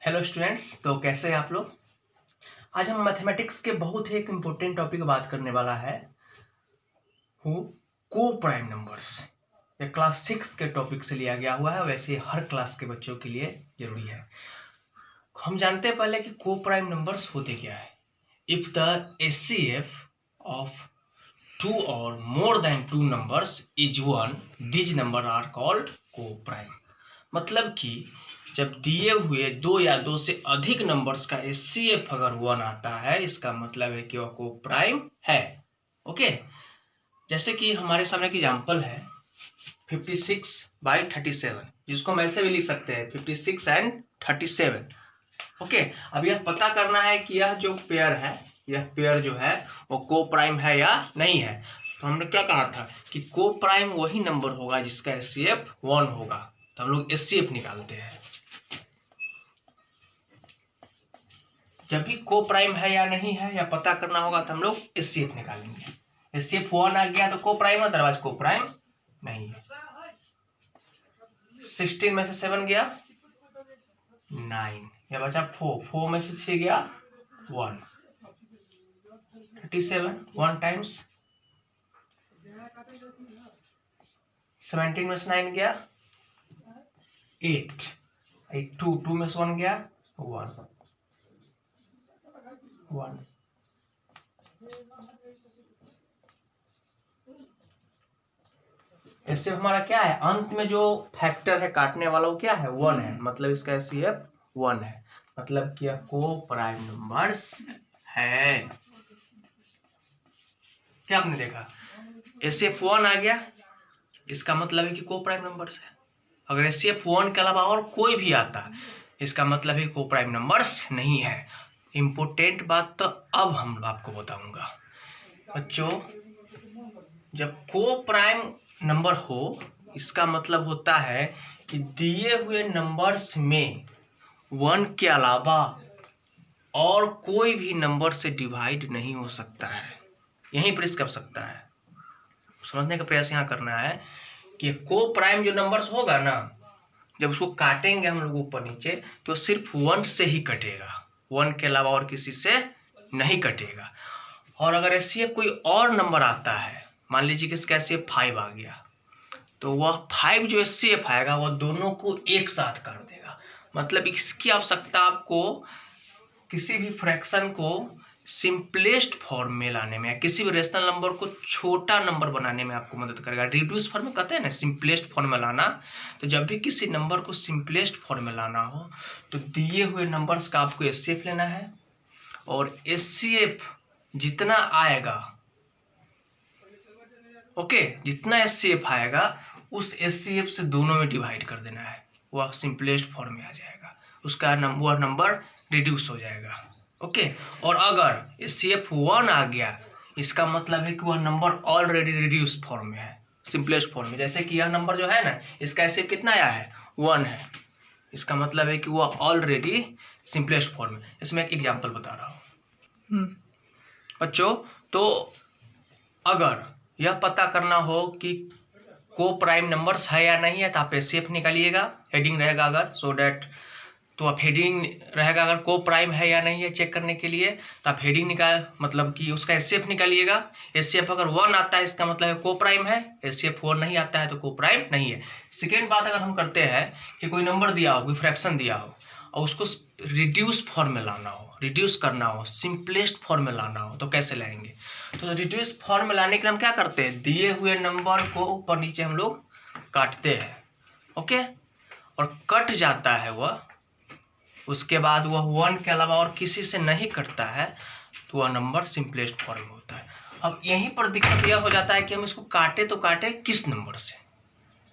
Hello students, तो कैसे हैं आप लोग। आज हम मैथमेटिक्स के बहुत ही एक इम्पोर्टेंट टॉपिक बात करने वाला है को प्राइम नंबर्स। ये क्लास 6 के टॉपिक से लिया गया हुआ है, वैसे हर क्लास के बच्चों के लिए जरूरी है। हम जानते हैं पहले कि को प्राइम नंबर्स होते क्या है। If the HCF of two और more than two numbers is one, these number are called coprime. मतलब कि जब दिए हुए दो या दो से अधिक नंबर्स का एचसीएफ अगर 1 आता है, इसका मतलब है कि वह को प्राइम है। ओके, जैसे कि हमारे सामने की एग्जांपल है 56/37, जिसको हम ऐसे भी लिख सकते हैं 56 एंड 37। ओके, अब यह पता करना है कि यह जो पेयर है, यह पेयर जो है वो को प्राइम है या नहीं है। तो हमने क्या कहा था कि को प्राइम वही नंबर होगा जिसका एचसीएफ 1 होगा। तो हम लोग एचसीएफ निकालते हैं। जब भी को प्राइम है या नहीं है या पता करना होगा तो हम लोग एचसीएफ निकालेंगे। एचसीएफ 1 आ गया तो को प्राइम है, अदरवाइज को प्राइम नहीं है। 16 में से 7 गया 9, या बचा 4 में से 6 गया 1, 37 1 टाइम्स 17 में से 9 गया 8, 2 में से 1 गया 1 1। इससे हमारा क्या है, अंत में जो फैक्टर है काटने वाला वो क्या है 1 है, मतलब इसका एचसीएफ 1 है, मतलब कि को प्राइम नंबर्स है। क्या आपने देखा, एचसीएफ 1 आ गया, इसका मतलब है कि को प्राइम नंबर्स है। अगर एचसीएफ 1 के अलावा और कोई भी आता, इसका मतलब है को प्राइम नंबर्स नहीं है। इंपोर्टेंट बात तो अब हम आपको बताऊंगा बच्चों। जब को प्राइम नंबर हो, इसका मतलब होता है कि दिए हुए नंबर्स में 1 के अलावा और कोई भी नंबर से डिवाइड नहीं हो सकता है। यहीं पर इसका सकता है, समझने का प्रयास यहाँ करना है कि को प्राइम जो नंबर्स होगा ना, जब उसको काटेंगे हम लोग ऊपर नीचे तो सिर्फ 1 से ही कटेगा, 1 के अलावा और किसी से नहीं कटेगा। और अगर ऐसे कोई और नंबर आता है, मान लीजिए कि इसका एचसीएफ 5 आ गया, तो वह 5 जो एचसीएफ आएगा वह दोनों को एक साथ कर देगा। मतलब इसकी आवश्यकता आपको किसी भी फ्रैक्शन को सिंपलेस्ट फॉर्म में लाने में, किसी भी रेशनल नंबर को छोटा नंबर बनाने में आपको मदद करेगा। रिड्यूस फॉर्म में कहते हैं ना, सिंपलेस्ट फॉर्म में लाना। तो जब भी किसी नंबर को सिंपलेस्ट फॉर्म में लाना हो तो दिए हुए नंबर्स का आपको एचसीएफ लेना है, और एचसीएफ जितना आएगा, ओके, जितना एचसीएफ आएगा उस एचसीएफ से दोनों में डिवाइड कर देना है, वह सिंपलेस्ट फॉर्म में आ जाएगा, उसका वह नंबर रिड्यूस हो जाएगा। ओके, और अगर एचसीएफ 1 आ गया, इसका मतलब है कि वह नंबर ऑलरेडी रिड्यूस फॉर्म में है, सिंपलेस्ट फॉर्म में। जैसे कि यह नंबर जो है ना, इसका एचसीएफ कितना आया है 1 है, इसका मतलब है कि वह ऑलरेडी सिंपलेस्ट फॉर्म में। इसमें एक एग्जाम्पल बता रहा हूँ बच्चों। तो अगर यह पता करना हो कि को प्राइम नंबर्स है या नहीं है तो आप एचसीएफ निकालिएगा, हेडिंग रहेगा अगर, सो डैट, तो आप हेडिंग रहेगा अगर को प्राइम है या नहीं है चेक करने के लिए, तो आप हेडिंग निकाल, मतलब कि उसका एचसीएफ निकालिएगा। एचसीएफ अगर 1 आता है इसका मतलब है को प्राइम है, एचसीएफ 1 नहीं आता है तो को प्राइम नहीं है। सेकेंड बात, अगर हम करते हैं कि कोई नंबर दिया हो, कोई फ्रैक्शन दिया हो और उसको रिड्यूस फॉर्म में लाना हो, रिड्यूस करना हो, सिंपलेस्ट फॉर्म में लाना हो, तो कैसे लाएंगे। तो रिड्यूस फॉर्म में लाने के लिए हम क्या करते हैं, दिए हुए नंबर को ऊपर नीचे हम लोग काटते हैं, ओके, और कट जाता है वह, उसके बाद वह 1 के अलावा और किसी से नहीं कटता है तो वह नंबर सिंपलेस्ट फॉर्म में होता है। अब यहीं पर दिक्कत यह हो जाता है कि हम इसको काटे तो काटे किस नंबर से।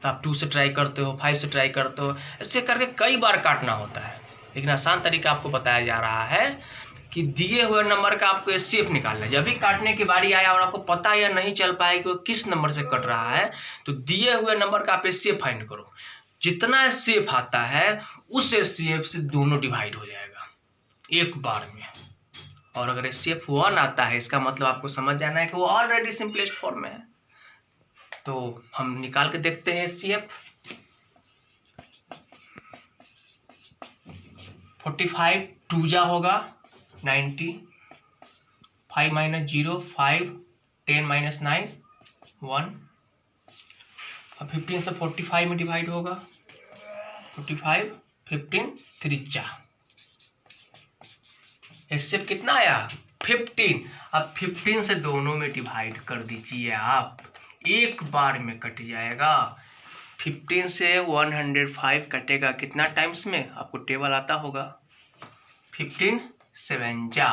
तो आप 2 से ट्राई करते हो, 5 से ट्राई करते हो, ऐसे करके कई बार काटना होता है। लेकिन आसान तरीका आपको बताया जा रहा है कि दिए हुए नंबर का आपको एचसीएफ निकालना है। जब भी काटने की बारी आया और आपको पता या नहीं चल पाए कि वो किस नंबर से कट रहा है, तो दिए हुए नंबर का आप एचसीएफ फाइंड करो। जितना एचसीएफ आता है उस एचसीएफ से दोनों डिवाइड हो जाएगा एक बार में। और अगर एचसीएफ 1 आता है, इसका मतलब आपको समझ जाना है कि वो ऑलरेडी सिंपलेस्ट फॉर्म में है। तो हम निकाल के देखते हैं एचसीएफ। 45 टू जा होगा 90, 5 माइनस 0 5, 10 माइनस 9 1। अब 15 से 45 में डिवाइड होगा 45, 15 3 जा। एचसीएफ कितना आया 15। अब 15 से दोनों में डिवाइड कर दीजिए आप, एक बार में कट जाएगा। 15 से 105 कटेगा कितना टाइम्स में, आपको टेबल आता होगा। 15 7 जा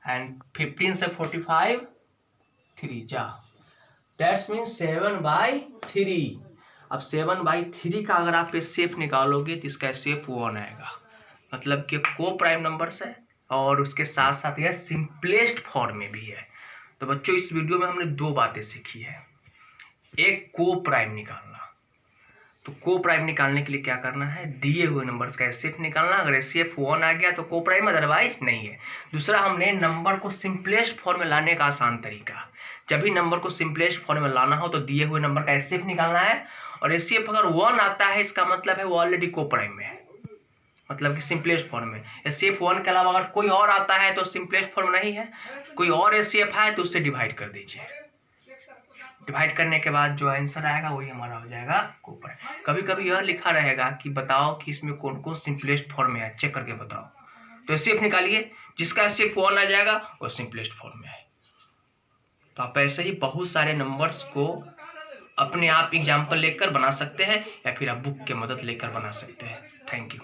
एंड 15 से 45 3 जा, दैट्स मीन 7/3। अब 7/3 का अगर आप एचसीएफ निकालोगे तो इसका एचसीएफ 1 आएगा, मतलब कि को प्राइम नंबर्स है और उसके साथ साथ यह सिंपलेस्ट फॉर्म में भी है। तो बच्चों इस वीडियो में हमने दो बातें सीखी है। एक को प्राइम निकालना, तो को प्राइम निकालने के लिए क्या करना है, दिए हुए नंबर्स का एचसीएफ निकालना। अगर एचसीएफ 1 आ गया तो को प्राइम, अदरवाइज नहीं है। दूसरा, हमने नंबर को सिंपलेस्ट फॉर्म में लाने का आसान तरीका, जब भी नंबर को सिंपलेस्ट फॉर्म में लाना हो तो दिए हुए नंबर का एचसीएफ निकालना है। और एचसीएफ अगर 1 आता है इसका मतलब है वो ऑलरेडी को प्राइम में है, मतलब कि सिंपलेस्ट फॉर्म में। एचसीएफ 1 के अलावा अगर कोई और आता है तो सिंपलेस्ट फॉर्म नहीं है, कोई और एचसीएफ है तो उससे डिवाइड कर दीजिए। डिवाइड करने के बाद जो आंसर आएगा वही हमारा हो जाएगा को प्राइम। कभी कभी यह लिखा रहेगा कि बताओ कि इसमें कौन कौन सिंपलेस्ट फॉर्म में है, चेक करके बताओ। तो एचसीएफ निकालिए, जिसका एचसीएफ 1 आ जाएगा वो सिंपलेस्ट फॉर्म में है। तो आप ऐसे ही बहुत सारे नंबर्स को अपने आप एग्जाम्पल लेकर बना सकते हैं या फिर आप बुक की मदद लेकर बना सकते हैं। Thank you.